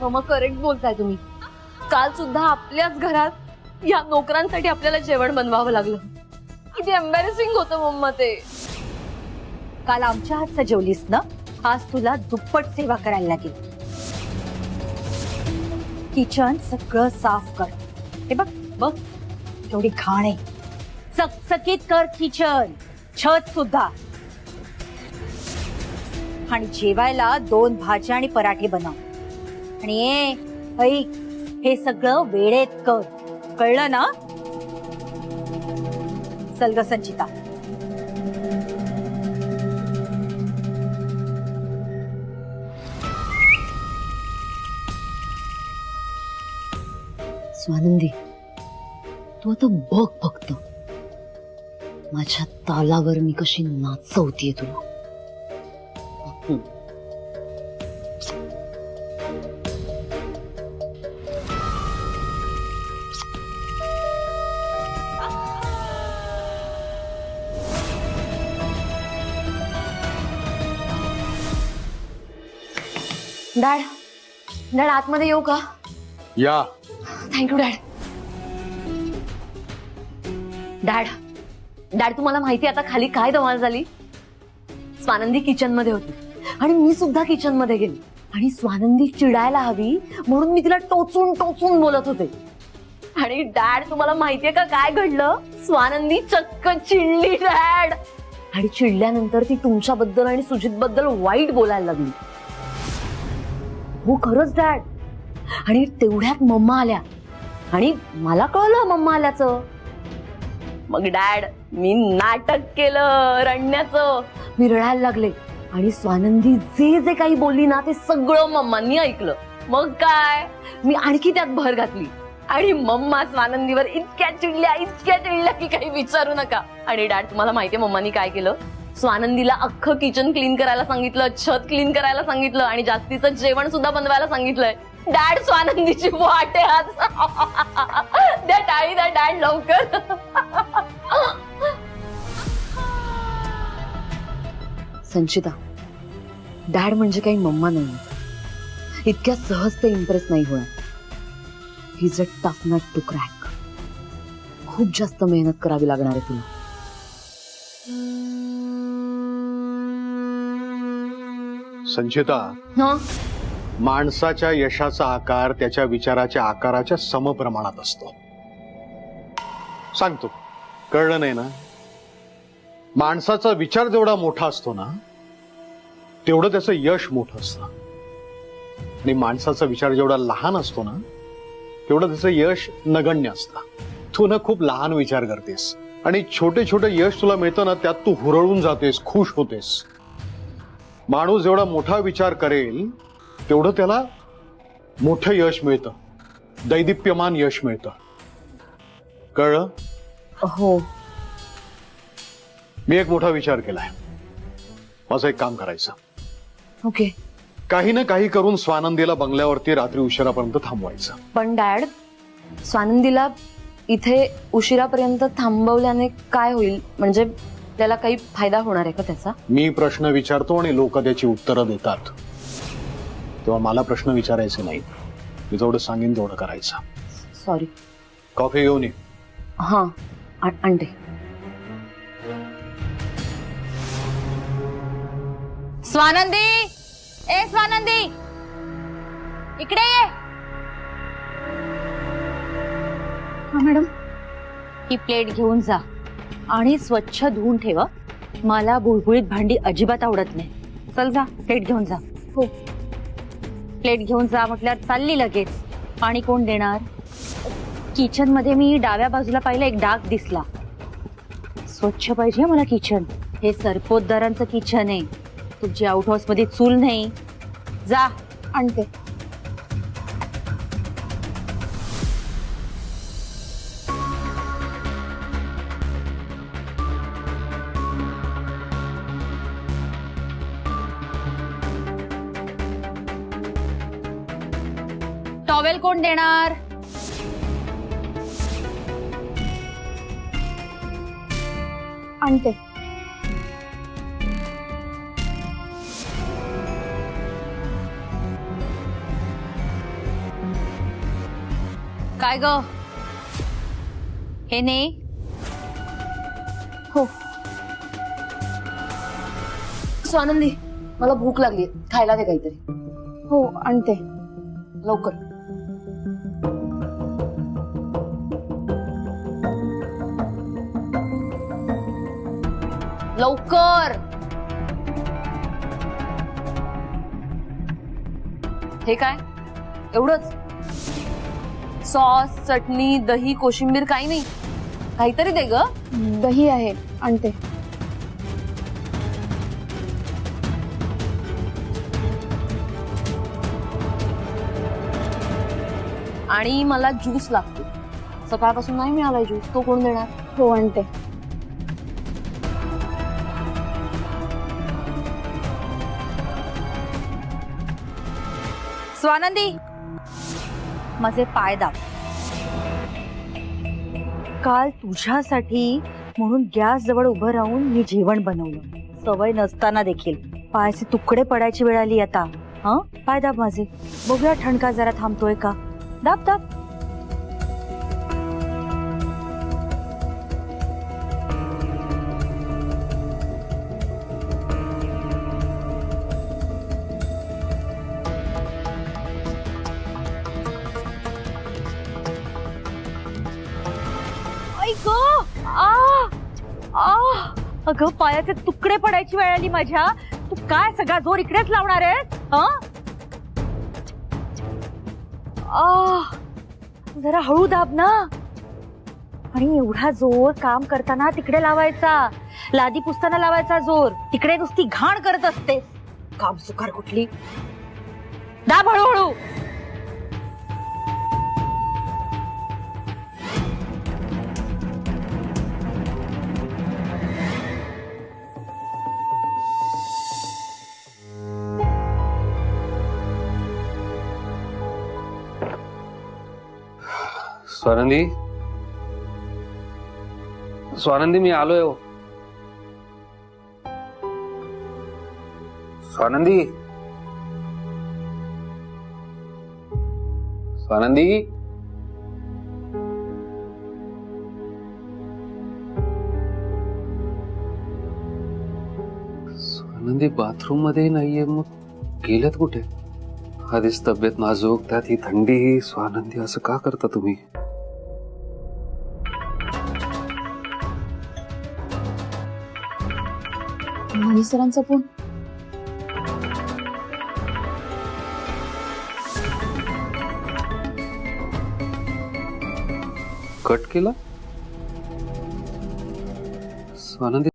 मग करेक्ट बोलताय तुम्ही. काल सुद्धा आपल्याच घरात या नोकरांसाठी आपल्याला जेवण बनवावं लागलं. किती एम्बॅरेसिंग होतं मम्मा ते. काल आमच्या हातचं जेवलीस ना, आज तुला दुप्पट सेवा करायला लागेल. किचन सगळं साफ कर. हे बघ बघ केवढी घाण आहे. चकचकीत कर किचन, छत सुद्धा. आणि जेवायला 2 भाज्या आणि पराठे बनव. आणि ऐक, हे सगळं वेळेत कर, कळलं ना? चल ग संचिता. स्वानंदी, तू आता बघ फक्त माझ्या तालावर मी कशी नाचवतीये तुला. डॅड, डॅड आतमध्ये येऊ का? या. Thank you dad. डॅड, डॅड तुम्हाला माहिती आता खाली काय धमाल झाली? स्वानंदी किचन मध्ये होती आणि मी सुद्धा किचन मध्ये गेली आणि स्वानंदी चिडायला हवी म्हणून मी तिला टोचून टोचून बोलत होते. आणि डॅड तुम्हाला माहितीये का काय घडलं? स्वानंदी चक्क चिडली डॅड. आणि चिडल्यानंतर ती तुमच्याबद्दल आणि सुजित बद्दल वाईट बोलायला लागली. हो खरंच डॅड. आणि तेवढ्यात मम्मा आल्या आणि मला कळलं मम्मा आल्याचं. मग डॅड मी नाटक केलं रडण्याचं. मी रडायला लागले आणि स्वानंदी जे जे काही बोलली ना ते सगळं मम्मांनी ऐकलं. मग काय मी आणखी त्यात भर घातली आणि मम्मा स्वानंदीवर इतक्या चिडल्या की काही विचारू नका. आणि डॅड तुम्हाला माहितीये मम्मानी काय केलं? स्वानंदीला अख्खं किचन क्लीन करायला सांगितलं, छत क्लीन करायला सांगितलं आणि जास्तीचं जेवण सुद्धा बनवायला सांगितलंय. डॅड स्वानंदीची वाट आहे आज. द्या टाळी द्या डॅड लवकर. संचिता, डॅड म्हणजे काही मम्मा नाही. इतक्या सहज ते इम्प्रेस नाही होणार. He is a tough nut to crack. खूप जास्त मेहनत करावी लागणार आहे तुला. संचिता, माणसाच्या यशाचा आकार त्याच्या विचाराच्या आकाराच्या समप्रमाणात असतो. सांगतो, कळलं नाही ना? माणसाचा विचार जेवढा मोठा असतो ना तेवढं त्याचं यश मोठं असतं. आणि माणसाचा विचार जेवढा लहान असतो ना तेवढं त्याचं यश नगण्य असतं. तू ना खूप लहान विचार करतेस आणि छोटे छोटे यश तुला मिळतं ना त्यात तू हुरळून जातेस, खुश होतेस. माणूस जेवढा मोठा विचार करेल तेवढं त्याला मोठं यश मिळतं, दैदिप्यमान यश मिळतं. कळलं? हो. मी एक मोठा विचार केलाय. माझं एक काम करायचं. ओके. काही ना काही करून स्वानंदीला बंगल्यावरती रात्री उशिरापर्यंत थांबवायचं. पण डॅड, स्वानंदीला इथे उशिरापर्यंत थांबवल्याने काय होईल? म्हणजे त्याला काही फायदा होणार आहे का त्याचा? मी प्रश्न विचारतो आणि लोक त्याची उत्तरं देतात. तेव्हा मला प्रश्न विचारायचे नाही. मी जेवढं सांगेन तेवढं करायचं. सॉरी. कॉफी घेऊन ये. हा आणते. स्वानंदी, ए स्वानंदी, इकडे ये. हा मॅडम. ही प्लेट घेऊन जा आणि स्वच्छ धुवून ठेवा. मला बुळबुळीत भांडी अजिबात आवडत नाही. चल जा, प्लेट घेऊन जा. हो. प्लेट घेऊन जा म्हटल्यावर चालली लगेच. पाणी कोण देणार? किचन मध्ये मी डाव्या बाजूला पाहिलं एक डाग दिसला. स्वच्छ पाहिजे मला किचन. हे सरपोतदारांचं किचन आहे, तुमची आउट हाऊस मध्ये चूल नाही. जा, आणते. टॉवेल कोण देणार? आणते. काय ग हे ने हो स्वानंदी मला भूक लागली खायला दे काहीतरी. हो आणते. लवकर. लवकर. हे काय एवढंच? सॉस चटणी दही कोशिंबीर काही नाही? काहीतरी दे ग. दही आहे आणते. आणि मला ज्यूस लागतो. सकाळपासून नाही मिळालाय ज्यूस. तो कोण देणार? हो आणते. स्वानंदी माझे पाय दाब. काल तुझ्यासाठी म्हणून गॅस जवळ उभं राहून मी जेवण बनवलं. सवय नसताना देखील पायाचे तुकडे पडायची वेळ आली आता. हा पाय दाब माझे. बघूया ठणका जरा थांबतोय का. दाब दाब. अगं पायाचे तुकडे पडायची वेळ आली माझ्या. तू काय सगळा जोर इकडेच लावणार आहेस? जरा हळू दाब ना. आणि एवढा जोर काम करताना तिकडे लावायचा. लादी पुसताना लावायचा जोर. तिकडे नुसती घाण करत असते. काम सुकार कुठली. दाब हळूहळू. स्वानंदी स्वानंदी मी आलोय हो. स्वानंदी स्वानंदी स्वानंदी बाथरूम मध्ये नाहीये. मग गेल्यात कुठे? आधीच तब्येत नाजूक त्यात ही थंडी. स्वानंदी असं का करता तुम्ही? मणी सरांचा फोन. कट केला? स्वानंदी